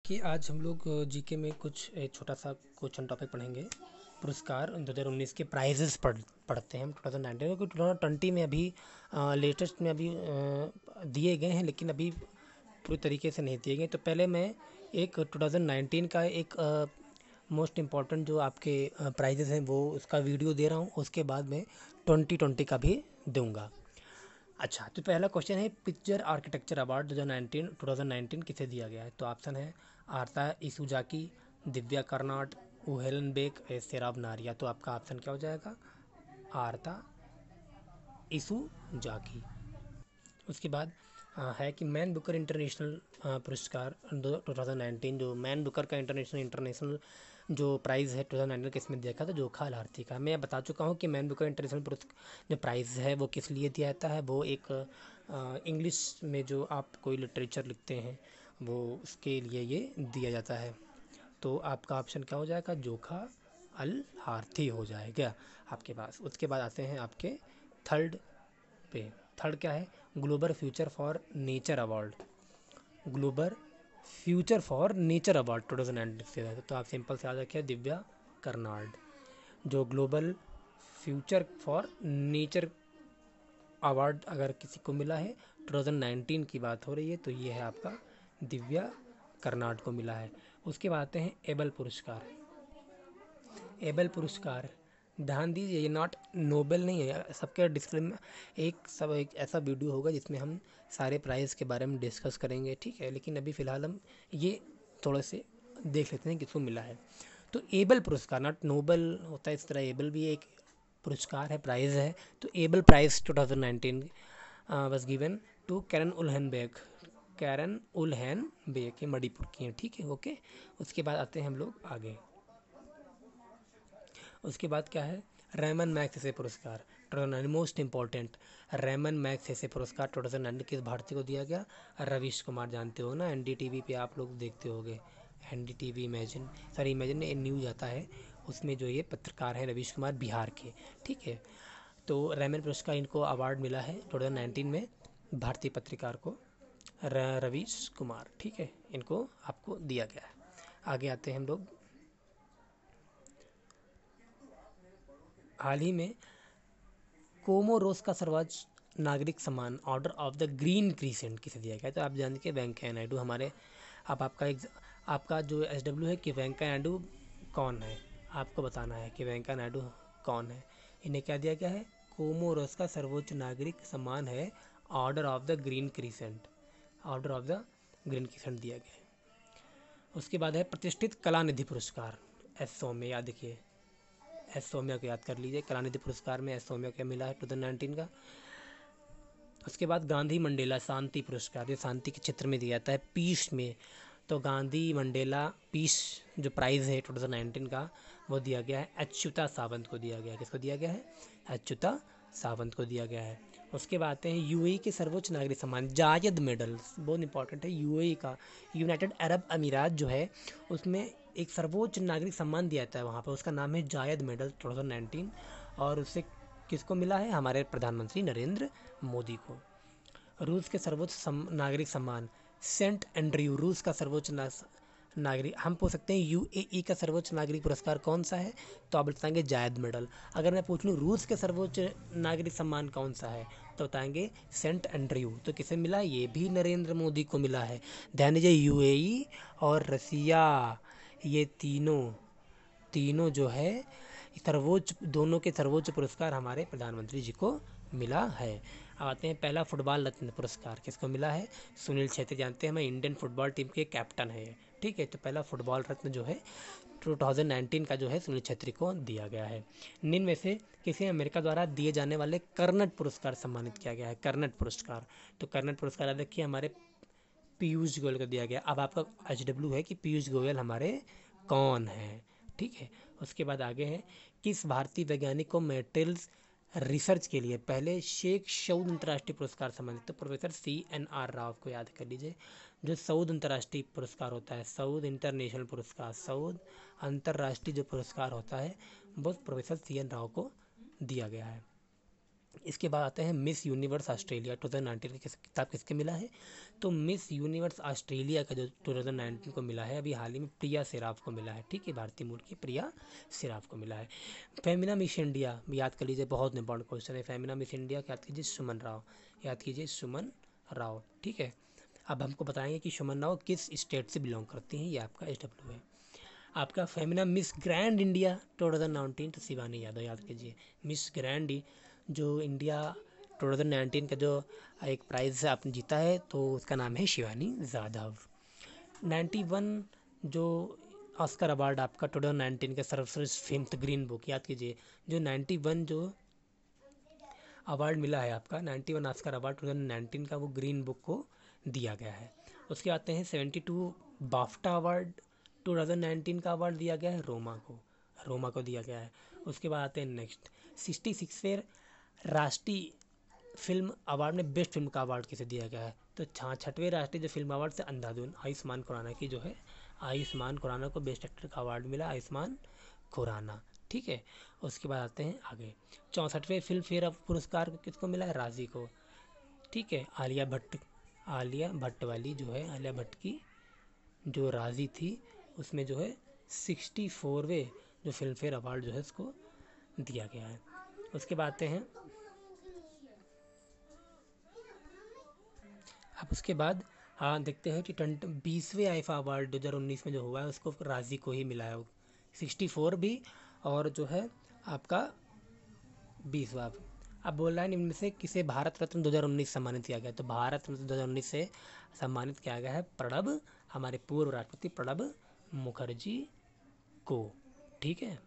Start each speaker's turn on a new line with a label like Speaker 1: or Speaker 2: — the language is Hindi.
Speaker 1: कि आज हम लोग जीके में कुछ एक छोटा सा क्वेश्चन टॉपिक पढ़ेंगे। पुरस्कार 2019 के प्राइजेस पढ़ते हैं हम 2019 क्योंकि 2020 में अभी लेटेस्ट में अभी दिए गए हैं, लेकिन अभी पूरी तरीके से नहीं दिए गए। तो पहले मैं एक 2019 का एक मोस्ट इम्पॉर्टेंट जो आपके प्राइजेस हैं वो उसका वीडियो दे रहा हूँ, उसके बाद मैं 2020 का भी दूंगा। अच्छा, तो पहला क्वेश्चन है पिक्चर आर्किटेक्चर अवार्ड 2019 किसे दिया गया है। तो ऑप्शन है आर्ता इसुजाकी, दिव्या कर्नाड, उहेलन बेक, सेराब नारिया। तो आपका ऑप्शन क्या हो जाएगा? आर्ता इसुजाकी। उसके बाद है कि मैन बुकर इंटरनेशनल पुरस्कार 2019, जो मैन बुकर का इंटरनेशनल जो प्राइज़ है 2019 किस में दिया गया था? जोखा लार्थी का। मैं बता चुका हूँ कि मैन बुकर इंटरनेशनल पुरस्कार जो प्राइज़ है वो किस लिए दिया जाता है। वो एक इंग्लिश में जो आप कोई लिटरेचर लिखते हैं वो उसके लिए ये दिया जाता है। तो आपका ऑप्शन क्या हो जाएगा? जोखा अल हार्थी हो जाएगा आपके पास। उसके बाद आते हैं आपके थर्ड पे। थर्ड क्या है? Global future for nature award. Global future for nature award 2019 से है। तो आप सिंपल से याद रखिए दिव्या कर्नाड। जो global future for nature award अगर किसी को मिला है 2019 की बात हो रही है तो ये है आपका दिव्या कर्नाड को मिला है। उसके बाद आते हैं एबल पुरस्कार। एबल पुरस्कार, ध्यान दीजिए ये नॉट नोबेल नहीं है। सबके डिस्क्लेम एक ऐसा वीडियो होगा जिसमें हम सारे प्राइज़ के बारे में डिस्कस करेंगे, ठीक है। लेकिन अभी फ़िलहाल हम ये थोड़े से देख लेते हैं किसको मिला है। तो एबल पुरस्कार, नॉट नोबेल होता है इस तरह, एबल भी एक पुरस्कार है, प्राइज़ है। तो Abel prize 2019 was given to Karen Uhlenbeck. Karen Uhlenbeck ये मणिपुर की हैं, ठीक है, ओके। उसके बाद आते हैं हम लोग आगे। उसके बाद क्या है? रेमन मैग्सेसे पुरस्कार 2019 मोस्ट इम्पॉर्टेंट। रेमन मैग्सेसे पुरस्कार 2019 किस भारतीय को दिया गया? रवीश कुमार, जानते हो ना, एनडीटीवी पे आप लोग देखते होंगे। एनडीटीवी इमेजिन न्यूज़ आता है, उसमें जो ये पत्रकार हैं रवीश कुमार, बिहार के, ठीक है। तो रेमन पुरस्कार इनको अवार्ड मिला है 2019 में, भारतीय पत्रकार को रवीश कुमार, ठीक है, इनको आपको दिया गया है। आगे आते हैं हम लोग। हाल ही में कोमोरोस का सर्वोच्च नागरिक सम्मान order of the green crescent किसे दिया गया? तो आप जानते हैं वेंकैया नायडू हमारे। अब आपका जो SW है कि वेंकैया नायडू कौन है, आपको बताना है कि वेंकैया नायडू कौन है। इन्हें क्या दिया गया है? कोमोरोस का सर्वोच्च नागरिक सम्मान है order of the green crescent. Order of the green crescent दिया गया है। उसके बाद है प्रतिष्ठित कलानिधि पुरस्कार, एस सौम्य, याद रखिए एस सौम्या को याद कर लीजिए। कलानिधि पुरस्कार में एस सौम्या को मिला है 2019 का। उसके बाद गांधी मंडेला शांति पुरस्कार, जो शांति के क्षेत्र में दिया जाता है, पीस में। तो गांधी मंडेला पीस जो प्राइज़ है 2019 का वो दिया गया है अच्युता सावंत को दिया गया है। किसको दिया गया है? अच्युता सावंत को दिया गया है। उसके बाद आते हैं यूएई के सर्वोच्च नागरिक सम्मान जायद मेडल, बहुत इंपॉर्टेंट है। यूएई का, यूनाइटेड अरब अमीरात जो है, उसमें एक सर्वोच्च नागरिक सम्मान दिया जाता है वहाँ पर, उसका नाम है जायद मेडल 2019। और उससे किसको मिला है? हमारे प्रधानमंत्री नरेंद्र मोदी को। रूस के सर्वोच्च नागरिक सम्मान सेंट एंड्रयू, रूस का सर्वोच्च नागरिक। हम पूछ सकते हैं यूएई का सर्वोच्च नागरिक पुरस्कार कौन सा है? तो आप बताएंगे जायद मेडल। अगर मैं पूछ लूँ रूस के सर्वोच्च नागरिक सम्मान कौन सा है, तो बताएंगे सेंट एंड्रयू। तो किसे मिला? ये भी नरेंद्र मोदी को मिला है। ध्यान दीजिए यूएई और रसिया, ये तीनों जो है सर्वोच्च, दोनों के सर्वोच्च पुरस्कार हमारे प्रधानमंत्री जी को मिला है। अब आते हैं पहला फुटबॉल रत्न पुरस्कार किसको मिला है? सुनील छेत्री, जानते हैं हमें इंडियन फुटबॉल टीम के कैप्टन है, ठीक है। तो पहला फुटबॉल रत्न जो है 2019 का जो है सुनील छेत्री को दिया गया है। निम्न में से किसे अमेरिका द्वारा दिए जाने वाले कर्नट पुरस्कार सम्मानित किया गया है? कर्नट पुरस्कार, तो कर्नट पुरस्कार याद रखिए हमारे पीयूष गोयल को दिया गया। अब आपका HW है कि पीयूष गोयल हमारे कौन है, ठीक है। उसके बाद आगे है किस भारतीय वैज्ञानिक को मेटेरियल्स रिसर्च के लिए पहले शेख सऊद अंतर्राष्ट्रीय पुरस्कार सम्मानित? तो प्रोफेसर CNR राव को याद कर लीजिए। जो सऊद अंतर्राष्ट्रीय पुरस्कार होता है, सऊद इंटरनेशनल पुरस्कार, सऊद अंतर्राष्ट्रीय जो पुरस्कार होता है वो प्रोफेसर CN राव को दिया गया है। इसके बाद आते हैं मिस यूनिवर्स ऑस्ट्रेलिया 2019 का किताब किसके मिला है? तो मिस यूनिवर्स ऑस्ट्रेलिया का जो 2019 को मिला है, अभी हाल ही में प्रिया सेराफ को मिला है। ठीक है, भारतीय मूल की प्रिया सेराफ को मिला है। फेमिना मिस इंडिया याद कर लीजिए, बहुत इंपॉर्टेंट क्वेश्चन है। फेमिना मिस इंडिया याद कीजिए, सुमन राव, याद कीजिए सुमन राव। ठीक है, अब हमको बताएंगे कि सुमन राव किस स्टेट से बिलोंग करती हैं, ये आपका SW है। आपका फेमिना मिस ग्रैंड इंडिया 2019 तो शिवानी यादव, याद कीजिए। मिस ग्रैंड जो इंडिया 2019 का जो एक प्राइज़ आपने जीता है, तो उसका नाम है शिवानी जाधव। 91 जो ऑस्कर अवार्ड आपका 2019 का सर्वश्रेष्ठ फिल्म द ग्रीन बुक, याद कीजिए। जो 91 जो अवार्ड मिला है आपका, 91 ऑस्कर अवार्ड 2019 का, वो ग्रीन बुक को दिया गया है। उसके आते हैं 72 बाफ्टा अवार्ड 2019 का अवार्ड दिया गया है रोमा को दिया गया है। उसके बाद आते हैं नेक्स्ट 66वें राष्ट्रीय फिल्म अवार्ड में बेस्ट फिल्म का अवार्ड किसे दिया गया है? तो 6वें राष्ट्रीय जो फिल्म अवार्ड से अंधाधुन आयुष्मान खुराना की जो है, आयुष्मान खुराना को बेस्ट एक्टर का अवार्ड मिला, आयुष्मान खुराना। ठीक है, उसके बाद आते हैं आगे 64वें फिल्म फेयर पुरस्कार किसको मिला है? राजी को। ठीक है, आलिया भट्ट वाली जो है, आलिया भट्ट की जो राजी थी, उसमें जो है 64वें जो फिल्म फेयर अवार्ड जो है उसको दिया गया है। उसके बाद आते हैं अब उसके बाद हाँ देखते हैं कि 20वें आईफा अवार्ड 2019 में जो हुआ है उसको राजी को ही मिला है, 64 भी और जो है आपका 20वां। अब बोल रहा है इनमें से किसे भारत रत्न 2019 सम्मानित किया गया? तो भारत रत्न 2019 से सम्मानित किया गया है हमारे पूर्व राष्ट्रपति प्रणब मुखर्जी को। ठीक है।